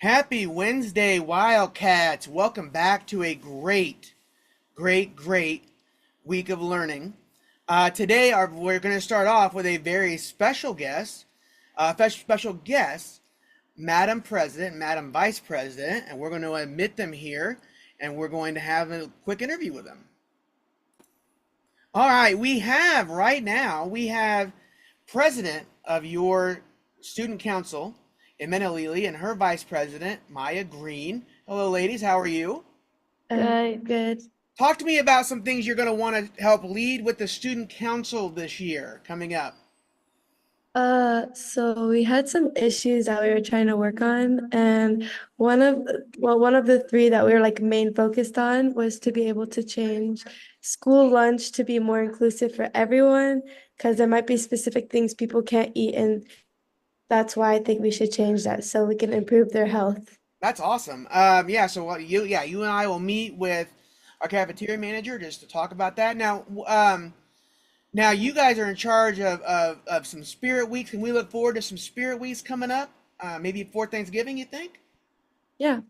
Happy Wednesday, Wildcats. Welcome back to a great week of learning. We're going to start off with a very special guest, Madam President, Madam Vice President, and we're going to admit them here, and we're going to have a quick interview with them. All right, we have President of your Student Council, Emena Lili, and her Vice President, Maya Green. Hello, ladies. How are you? Good. Talk to me about some things you're going to want to help lead with the Student Council this year coming up. So we had some issues that we were trying to work on, and one of the three that we were like main focused on was to be able to change school lunch to be more inclusive for everyone, because there might be specific things people can't eat, and that's why I think we should change that so we can improve their health. That's awesome. You and I will meet with our cafeteria manager just to talk about that. Now you guys are in charge of some Spirit Weeks. Can we look forward to some Spirit Weeks coming up? Maybe before Thanksgiving, you think? Yeah.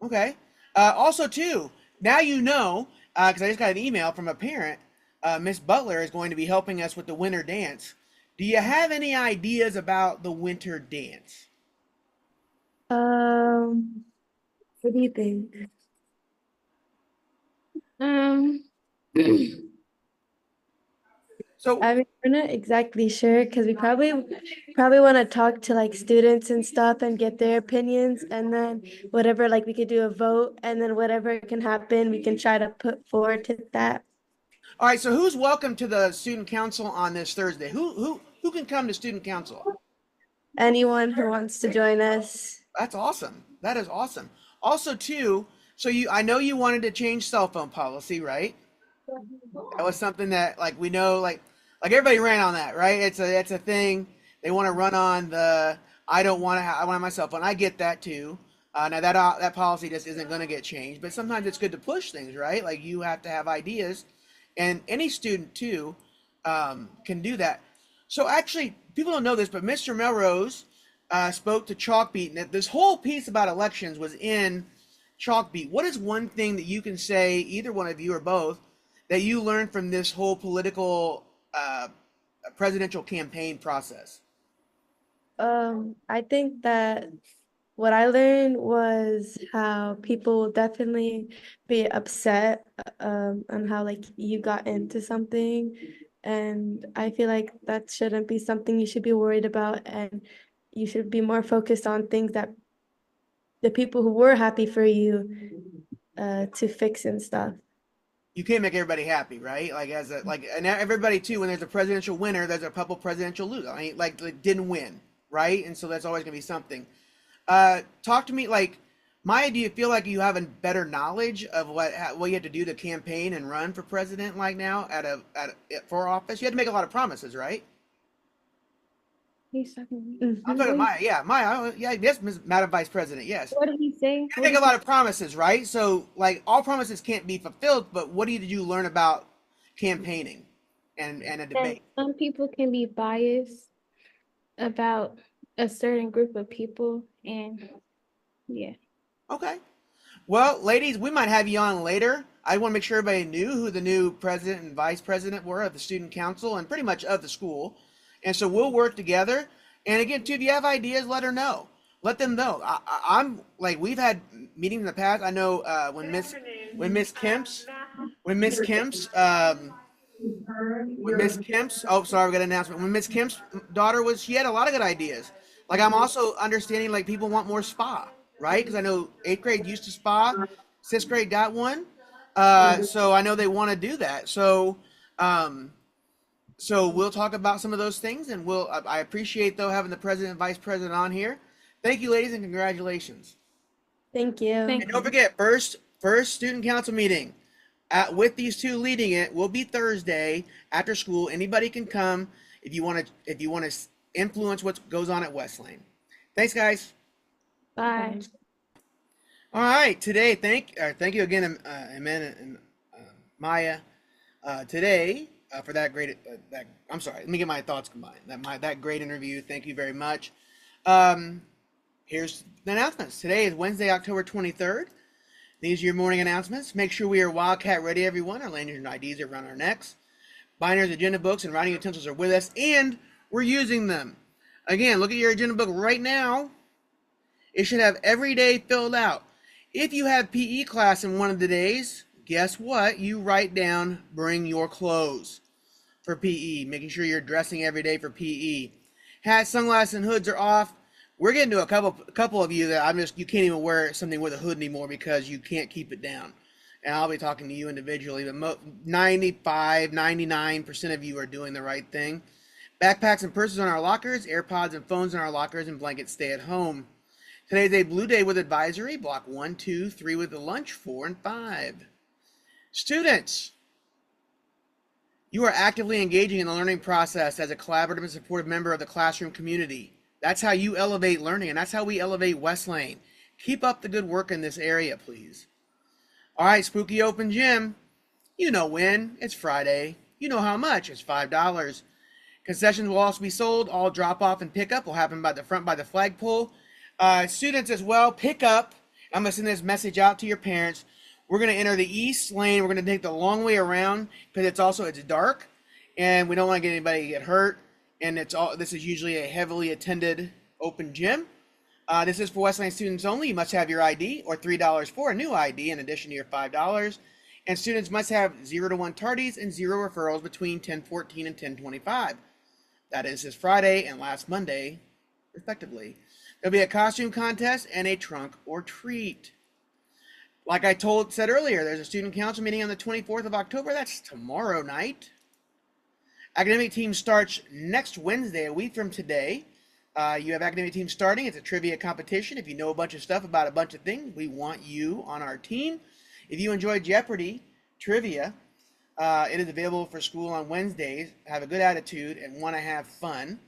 Okay. Also, too, now you know, because I just got an email from a parent, Miss Butler is going to be helping us with the winter dance. Do you have any ideas about the winter dance? What do you think? Um, So, I mean, we're not exactly sure because we probably want to talk to like students and stuff and get their opinions, and then whatever, like we could do a vote, and then whatever can happen, we can try to put forward to that. all right. So, who's welcome to the student council on this Thursday? Who can come to student council? Anyone who wants to join us. That's awesome. That is awesome. Also, too, I know you wanted to change cell phone policy, right? That was something that we know like everybody ran on that, right? It's a thing. They want to run on the I want my cell phone. I get that too. Now that policy just isn't going to get changed, but sometimes it's good to push things, right? Like you have to have ideas, and any student too can do that. So actually, people don't know this, but Mr. Melrose spoke to Chalkbeat, and this whole piece about elections was in Chalkbeat. What is one thing that you can say, either one of you or both, that you learned from this whole political presidential campaign process? I think that what I learned was how people will definitely be upset on how like you got into something. And I feel like that shouldn't be something you should be worried about, and you should be more focused on things that the people who were happy for you to fix and stuff. You can't make everybody happy, right? And everybody too. When there's a presidential winner, there's a couple presidential losers. I mean, like didn't win, right? And so that's always gonna be something. Talk to me, Maya. Do you feel like you have a better knowledge of what you had to do to campaign and run for president, like now for office? You had to make a lot of promises, right? he's talking. I'm talking to Maya. Yeah, Maya. Yeah, yes, Madam Vice President. Yes. What did he say? You make a lot of promises, right? So, all promises can't be fulfilled, but what did you learn about campaigning and a That debate? some people can be biased about a certain group of people, and yeah. Okay. Well, ladies, we might have you on later. I want to make sure everybody knew who the new president and vice president were of the student council and pretty much of the school. And so we'll work together. And again, too, if you have ideas, let her know. Let them know. I'm like we've had meetings in the past. I know when Miss Kemp's when Miss Kemp's when Miss Kemp's oh sorry we got an announcement when Miss Kemp's daughter was she had a lot of good ideas. Like I'm also understanding like people want more spa, right? Because I know eighth grade used to spa, sixth grade got one, so I know they want to do that. Um, so we'll talk about some of those things, and I appreciate though having the president and vice president on here. Thank you, ladies, and congratulations. Thank you. Thank And don't forget, first student council meeting with these two leading it will be Thursday after school. Anybody can come if you want to influence what goes on at West Lane. Thanks, guys. Bye. All right, today thank you again, Amen and Maya. Today for that great that I'm sorry. Let me get my thoughts combined. That great interview. Thank you very much. Um, Here's the announcements. Today is Wednesday, October 23rd. These are your morning announcements. Make sure we are Wildcat ready, everyone. Our lanyards and IDs are around our necks. Binders, agenda books, and writing utensils are with us, and we're using them. Again, look at your agenda book right now. It should have every day filled out. If you have PE class in one of the days, guess what? You write down, bring your clothes for PE, making sure you're dressing every day for PE. Hats, sunglasses, and hoods are off. We're getting to a couple of you that you can't even wear something with a hood anymore because you can't keep it down. And I'll be talking to you individually, but 95, 99% of you are doing the right thing. Backpacks and purses on our lockers, AirPods and phones in our lockers, and blankets stay at home. Today's a blue day with advisory, block 1, 2, 3 with the lunch, 4, and 5. Students, you are actively engaging in the learning process as a collaborative and supportive member of the classroom community. That's how you elevate learning, and that's how we elevate West Lane. Keep up the good work in this area, please. All right, Spooky Open Gym. You know when. It's Friday. You know how much. It's $5. Concessions will also be sold. All drop-off and pickup will happen by the front by the flagpole. Students as well, pick up. I'm going to send this message out to your parents. We're going to enter the east lane. We're going to take the long way around because it's dark, and we don't want to get anybody to get hurt. And this is usually a heavily attended open gym. This is for West Lane students only. You must have your ID or $3 for a new ID in addition to your $5. And students must have 0 to 1 tardies and 0 referrals between 10:14 and 10:25. That is this Friday and last Monday, respectively. There'll be a costume contest and a trunk or treat. Like I said earlier, there's a student council meeting on the 24th of October. That's tomorrow night. Academic team starts next Wednesday, a week from today. You have academic team starting. It's a trivia competition. If you know a bunch of stuff about a bunch of things, we want you on our team. If you enjoy Jeopardy trivia, it is available for school on Wednesdays. Have a good attitude and want to have fun.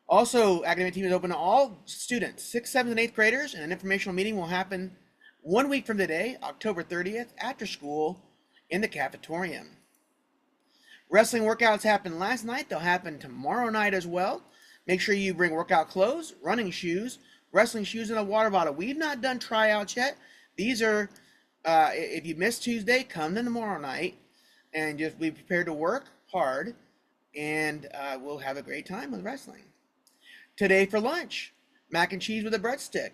Also, academic team is open to all students, 6th, 7th, and 8th graders, and an informational meeting will happen 1 week from today, October 30th, after school in the cafetorium. Wrestling workouts happened last night. They'll happen tomorrow night as well. Make sure you bring workout clothes, running shoes, wrestling shoes, and a water bottle. We've not done tryouts yet. These are, if you missed Tuesday, come to tomorrow night and just be prepared to work hard, and we'll have a great time with wrestling. Today for lunch, mac and cheese with a breadstick.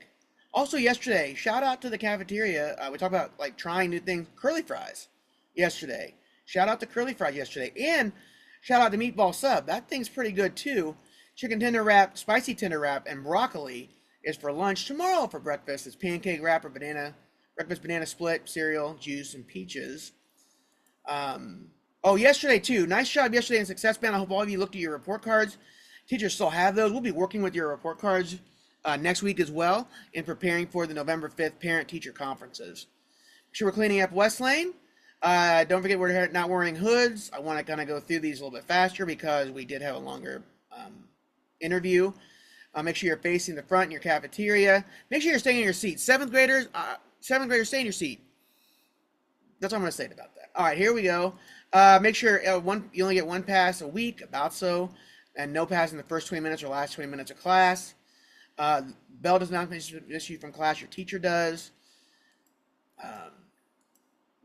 Also yesterday, shout out to the cafeteria. We talked about like trying new things, curly fries yesterday. Shout out to curly fries yesterday. And shout out to meatball sub. That thing's pretty good too. Chicken tender wrap, spicy tender wrap, and broccoli is for lunch. Tomorrow for breakfast is pancake wrap or breakfast banana split, cereal, juice, and peaches. Yesterday too. Nice job yesterday in Success Band. I hope all of you looked at your report cards. Teachers still have those. We'll be working with your report cards next week as well in preparing for the November 5th parent-teacher conferences. Make sure we're cleaning up West Lane. Don't forget we're not wearing hoods. I want to kind of go through these a little bit faster because we did have a longer interview. Make sure you're facing the front in your cafeteria. Make sure you're staying in your seat. Seventh graders, stay in your seat. That's all I'm going to say about that. All right, here we go. Make sure you only get one pass a week, about so, and no pass in the first 20 minutes or last 20 minutes of class. Bell does not dismiss you from class. Your teacher does.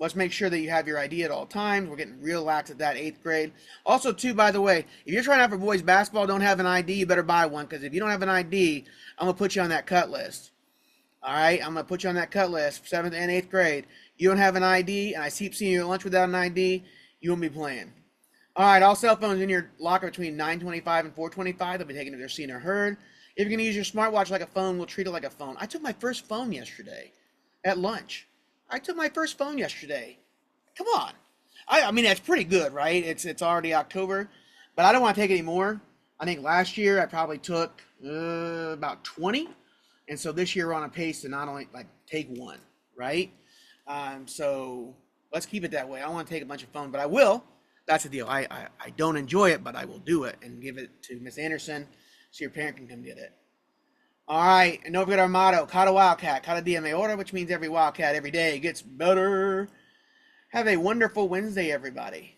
Let's make sure that you have your ID at all times. We're getting real lax at that 8th grade. Also, too, by the way, if you're trying out for boys basketball, don't have an ID, you better buy one. Because if you don't have an ID, I'm going to put you on that cut list. All right? I'm going to put you on that cut list, 7th and 8th grade. You don't have an ID, and I keep seeing you at lunch without an ID, you won't be playing. All right, all cell phones in your locker between 9:25 and 4:25. They'll be taken if they're seen or heard. If you're going to use your smartwatch like a phone, we'll treat it like a phone. I took my first phone yesterday at lunch. Come on. I mean, that's pretty good, right? It's already October, but I don't want to take any more. I think last year I probably took about 20. And so this year we're on a pace to not only take one, right? So let's keep it that way. I don't want to take a bunch of phone, but I will. That's the deal. I don't enjoy it, but I will do it and give it to Miss Anderson so your parent can come get it. All right, and don't forget our motto, Cada Wildcat, Cada Dia Mejora, which means every Wildcat every day gets better. Have a wonderful Wednesday, everybody.